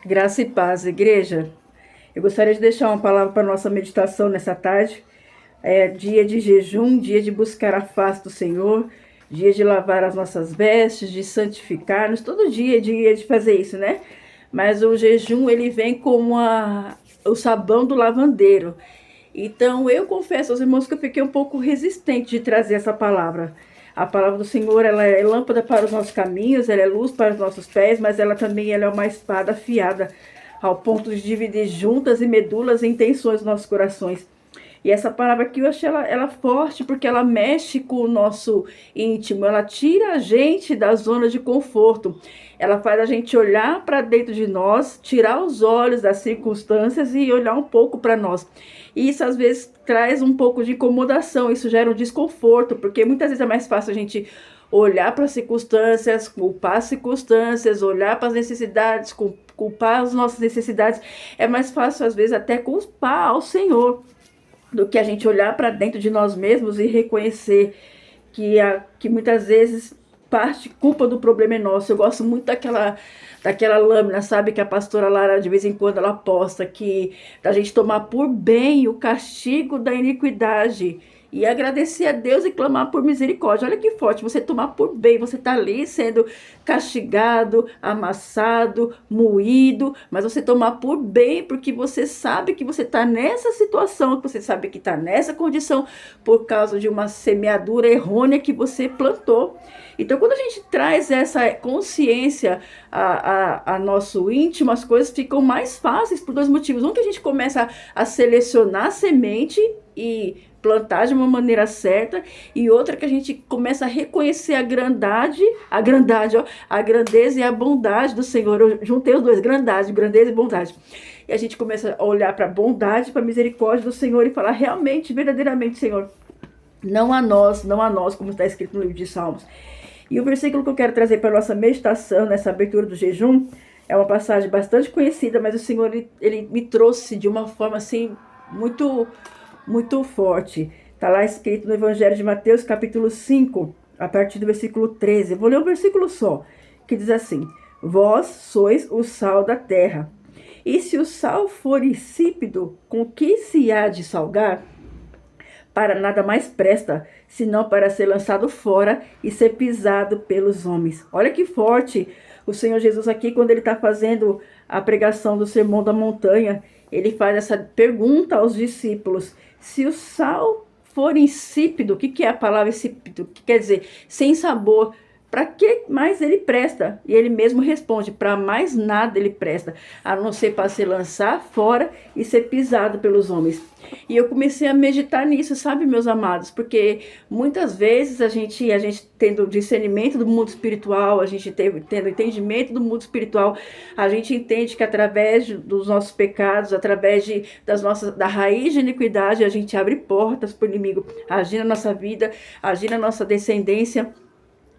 Graça e paz, igreja. Eu gostaria de deixar uma palavra para nossa meditação nessa tarde. É dia de jejum, dia de buscar a face do Senhor, dia de lavar as nossas vestes, de santificar-nos. Todo dia é dia de fazer isso, né? Mas o jejum, ele vem como o sabão do lavandeiro. Então, eu confesso aos irmãos que eu fiquei um pouco resistente de trazer essa palavra. A palavra do Senhor, ela é lâmpada para os nossos caminhos, ela é luz para os nossos pés, mas ela também ela é uma espada afiada ao ponto de dividir juntas e medulas e intenções dos nossos corações. E essa palavra aqui eu achei ela forte porque ela mexe com o nosso íntimo, ela tira a gente da zona de conforto, ela faz a gente olhar para dentro de nós, tirar os olhos das circunstâncias e olhar um pouco para nós. E isso às vezes traz um pouco de incomodação, isso gera um desconforto, porque muitas vezes é mais fácil a gente olhar para as circunstâncias, culpar as circunstâncias, olhar para as necessidades, culpar as nossas necessidades. É mais fácil às vezes até culpar ao Senhor do que a gente olhar para dentro de nós mesmos e reconhecer que muitas vezes parte culpa do problema é nosso. Eu gosto muito daquela lâmina, sabe, que a pastora Lara de vez em quando ela posta, que da gente tomar por bem o castigo da iniquidade e agradecer a Deus e clamar por misericórdia. Olha que forte, você tomar por bem, você tá ali sendo castigado, amassado, moído, mas você tomar por bem porque você sabe que você tá nessa situação, que você sabe que tá nessa condição por causa de uma semeadura errônea que você plantou. Então, quando a gente traz essa consciência a nosso íntimo, as coisas ficam mais fáceis por dois motivos. Um, que a gente começa a selecionar a semente e plantar de uma maneira certa, e outra que a gente começa a reconhecer ó, a grandeza e a bondade do Senhor. Eu juntei os dois, grandeza e bondade. E a gente começa a olhar para a bondade, para a misericórdia do Senhor e falar realmente, verdadeiramente, Senhor, não a nós, como está escrito no livro de Salmos. E o versículo que eu quero trazer para a nossa meditação, nessa abertura do jejum, é uma passagem bastante conhecida, mas o Senhor, ele me trouxe de uma forma, assim, muito forte. Está lá escrito no Evangelho de Mateus, capítulo 5, a partir do versículo 13. Eu vou ler um versículo só, que diz assim: Vós sois o sal da terra. E se o sal for insípido, com que se há de salgar? Para nada mais presta, senão para ser lançado fora e ser pisado pelos homens. Olha que forte o Senhor Jesus aqui, quando ele está fazendo a pregação do Sermão da Montanha, ele faz essa pergunta aos discípulos: se o sal for insípido, o que é a palavra insípido? O que quer dizer? Sem sabor. Para que mais ele presta? E ele mesmo responde: para mais nada ele presta, a não ser para se lançar fora e ser pisado pelos homens. E eu comecei a meditar nisso, sabe, meus amados? Porque muitas vezes a gente tendo discernimento do mundo espiritual, a gente tendo entendimento do mundo espiritual, a gente entende que através dos nossos pecados, através da raiz de iniquidade, a gente abre portas para o inimigo agir na nossa vida, agir na nossa descendência.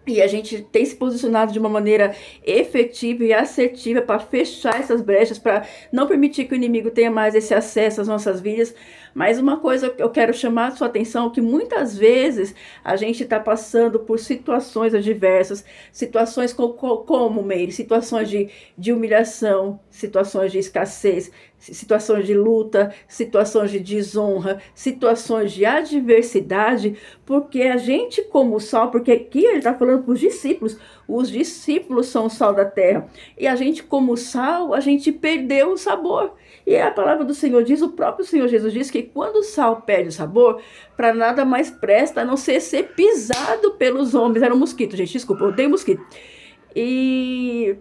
E a gente tem se posicionado de uma maneira efetiva e assertiva para fechar essas brechas, para não permitir que o inimigo tenha mais esse acesso às nossas vidas. Mas uma coisa que eu quero chamar a sua atenção, que muitas vezes a gente está passando por situações adversas, situações como Meire, situações de humilhação, situações de escassez, situações de luta, situações de desonra, situações de adversidade, porque a gente como sal, porque aqui ele está falando para os discípulos são o sal da terra, e a gente como sal, a gente perdeu o sabor. E a palavra do Senhor diz, o próprio Senhor Jesus diz que quando o sal perde o sabor, para nada mais presta a não ser pisado pelos homens. Era um mosquito, gente, desculpa, eu odeio mosquito. E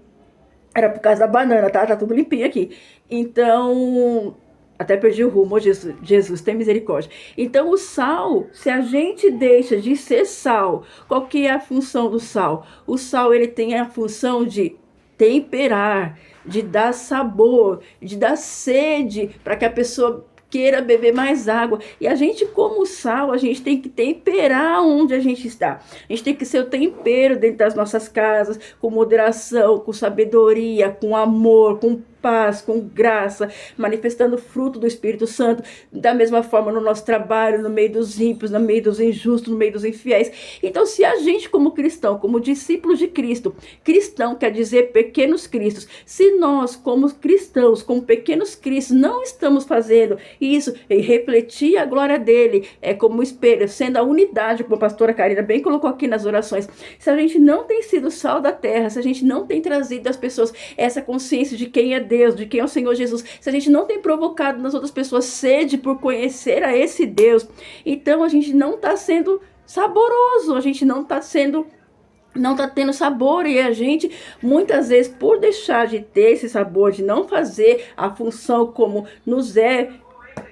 era por causa da banana, tá? Tá tudo limpinho aqui. Então, até perdi o rumo, Jesus, Jesus, tem misericórdia. Então, o sal, se a gente deixa de ser sal, qual que é a função do sal? O sal, ele tem a função de temperar, de dar sabor, de dar sede, para que a pessoa queira beber mais água. E a gente, como sal, a gente tem que temperar onde a gente está. A gente tem que ser o tempero dentro das nossas casas, com moderação, com sabedoria, com amor, com paz, com graça, manifestando o fruto do Espírito Santo, da mesma forma no nosso trabalho, no meio dos ímpios, no meio dos injustos, no meio dos infiéis. Então, se a gente como cristão, como discípulos de Cristo, cristão quer dizer pequenos cristos, se nós como cristãos, como pequenos cristos, não estamos fazendo isso e refletir a glória dele, como espelho, sendo a unidade, como a pastora Karina bem colocou aqui nas orações, se a gente não tem sido sal da terra, se a gente não tem trazido às pessoas essa consciência de quem é Deus, de quem é o Senhor Jesus, se a gente não tem provocado nas outras pessoas sede por conhecer a esse Deus, então a gente não está sendo saboroso, a gente não está tendo sabor, e a gente, muitas vezes, por deixar de ter esse sabor, de não fazer a função como nos é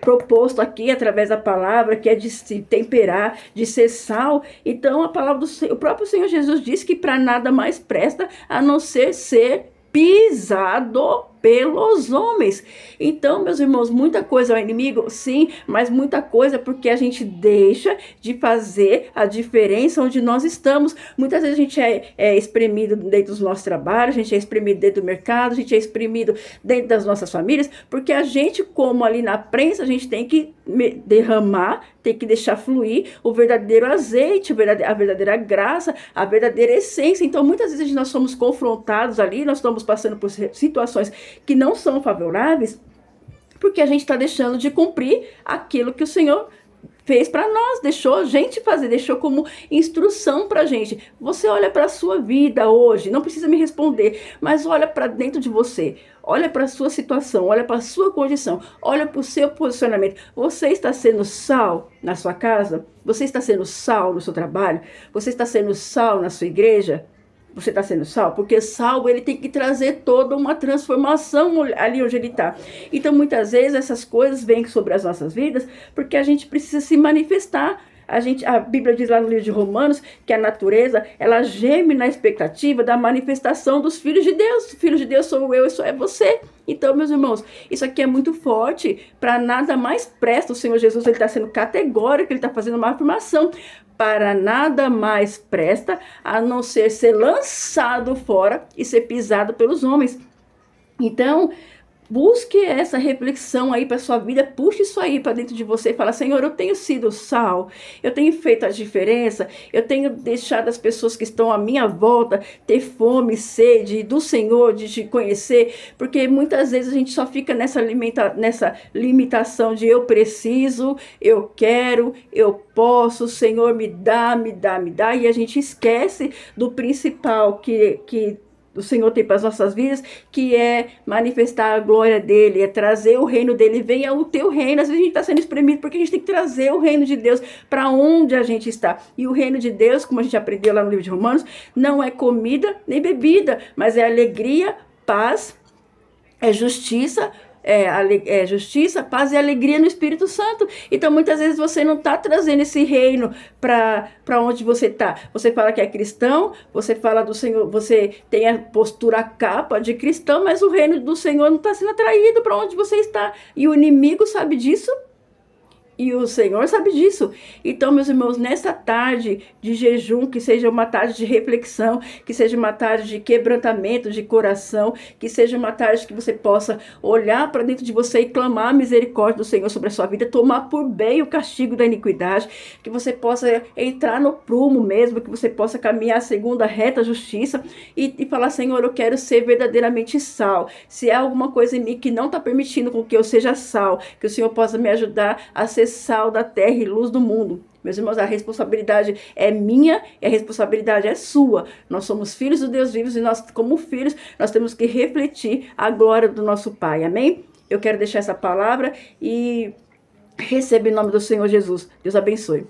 proposto aqui através da palavra, que é de se temperar, de ser sal. Então a palavra o próprio Senhor Jesus disse que para nada mais presta a não ser pisado pelos homens. Então, meus irmãos, muita coisa é o inimigo, sim, mas muita coisa porque a gente deixa de fazer a diferença onde nós estamos. Muitas vezes a gente é espremido dentro dos nossos trabalhos, a gente é espremido dentro do mercado, a gente é espremido dentro das nossas famílias, porque a gente, como ali na prensa, a gente tem que derramar, tem que deixar fluir o verdadeiro azeite, a verdadeira graça, a verdadeira essência. Então, muitas vezes nós somos confrontados ali, nós estamos passando por situações que não são favoráveis, porque a gente está deixando de cumprir aquilo que o Senhor fez para nós, deixou a gente fazer, deixou como instrução para a gente. Você olha para a sua vida hoje, não precisa me responder, mas olha para dentro de você, olha para a sua situação, olha para a sua condição, olha para o seu posicionamento. Você está sendo sal na sua casa? Você está sendo sal no seu trabalho? Você está sendo sal na sua igreja? Você está sendo sal? Porque sal, ele tem que trazer toda uma transformação ali onde ele está. Então, muitas vezes, essas coisas vêm sobre as nossas vidas porque a gente precisa se manifestar. A Bíblia diz lá no livro de Romanos que a natureza, ela geme na expectativa da manifestação dos filhos de Deus. Filhos de Deus sou eu e sou você. Então, meus irmãos, isso aqui é muito forte. Para nada mais presta. O Senhor Jesus, ele está sendo categórico, ele está fazendo uma afirmação. Para nada mais presta a não ser lançado fora e ser pisado pelos homens. Então, busque essa reflexão aí para sua vida, puxe isso aí para dentro de você e fala: Senhor, eu tenho sido sal, eu tenho feito a diferença, eu tenho deixado as pessoas que estão à minha volta ter fome, sede do Senhor, de te conhecer, porque muitas vezes a gente só fica nessa limitação de eu preciso, eu quero, eu posso, Senhor, me dá, e a gente esquece do principal que o Senhor tem para as nossas vidas, que é manifestar a glória dele, é trazer o reino dele. Venha o teu reino. Às vezes a gente está sendo espremido porque a gente tem que trazer o reino de Deus para onde a gente está. E o reino de Deus, como a gente aprendeu lá no livro de Romanos, não é comida nem bebida, mas é alegria, paz, é justiça, justiça, paz e alegria no Espírito Santo. Então, muitas vezes você não está trazendo esse reino para onde você está. Você fala que é cristão, você fala do Senhor, você tem a postura, a capa de cristão, mas o reino do Senhor não está sendo atraído para onde você está. E o inimigo sabe disso. E o Senhor sabe disso. Então, meus irmãos, nessa tarde de jejum, que seja uma tarde de reflexão, que seja uma tarde de quebrantamento de coração, que seja uma tarde que você possa olhar para dentro de você e clamar a misericórdia do Senhor sobre a sua vida, tomar por bem o castigo da iniquidade, que você possa entrar no prumo mesmo, que você possa caminhar segundo a reta justiça e falar: Senhor, eu quero ser verdadeiramente sal. Se há alguma coisa em mim que não está permitindo com que eu seja sal, que o Senhor possa me ajudar a ser sal da terra e luz do mundo. Meus irmãos, a responsabilidade é minha e a responsabilidade é sua. Nós somos filhos do Deus vivo e nós, como filhos, nós temos que refletir a glória do nosso Pai. Amém? Eu quero deixar essa palavra e receba em nome do Senhor Jesus. Deus abençoe.